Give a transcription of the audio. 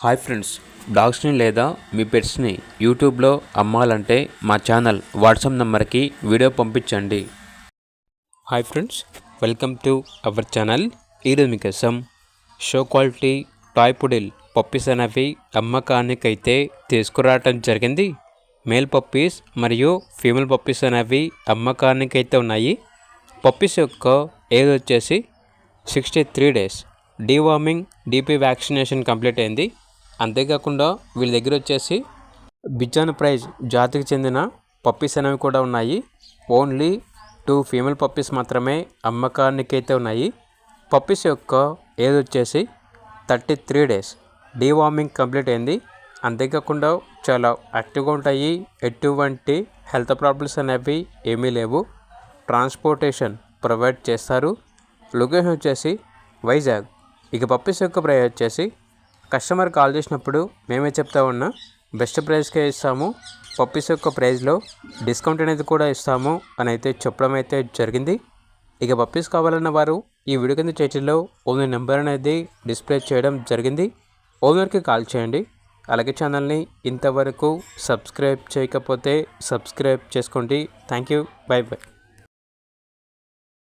Hi friends, డాగ్స్ని లేదా మీ పెట్స్ని యూట్యూబ్లో అమ్మాలంటే మా ఛానల్ వాట్సాప్ నెంబర్కి వీడియో పంపించండి. Hi friends, welcome to our channel. ఈరోజు మీకోసం షో క్వాలిటీ టాయ్ పుడిల్ పప్పీస్ అనేవి అమ్మకానికైతే తీసుకురావటం జరిగింది. మేల్ పప్పీస్ మరియు ఫీమేల్ పప్పీస్ అనేవి అమ్మకానికైతే ఉన్నాయి. పప్పీస్ యొక్క ఏజ్ వచ్చేసి 63 days. Deworming DP vaccination complete అయింది. అంతేకాకుండా వీళ్ళ దగ్గర వచ్చేసి బిజాన్ ప్రైజ్ జాతికి చెందిన పప్పీస్ అనేవి కూడా ఉన్నాయి. ఓన్లీ 2 ఫీమేల్ పప్పీస్ మాత్రమే అమ్మకానికైతే ఉన్నాయి. పప్పీస్ యొక్క ఏజ్ వచ్చేసి 33 days. డీవార్మింగ్ కంప్లీట్ అయింది. అంతేకాకుండా చాలా యాక్టివ్గా ఉంటాయి. ఎటువంటి హెల్త్ ప్రాబ్లమ్స్ అనేవి ఏమీ లేవు. ట్రాన్స్పోర్టేషన్ ప్రొవైడ్ చేస్తారు. లొకేషన్ వచ్చేసి వైజాగ్. ఇక పప్పీస్ యొక్క ప్రైస్ వచ్చేసి కస్టమర్ కాల్ చేసినప్పుడు మేమే చెప్తా ఉన్నా బెస్ట్ ప్రైస్కే ఇస్తాము. పప్పీస్ యొక్క ప్రైస్లో డిస్కౌంట్ అనేది కూడా ఇస్తాము అని అయితే చెప్పడం అయితే జరిగింది. ఇక పప్పీస్ కావాలన్న వారు ఈ వీడియో కింద టైటిల్లో ఓనర్ నెంబర్ అనేది డిస్ప్లే చేయడం జరిగింది. ఓనర్కి కాల్ చేయండి. అలాగే ఛానల్ని ఇంతవరకు సబ్స్క్రైబ్ చేయకపోతే సబ్స్క్రైబ్ చేసుకోండి. Thank you. By by.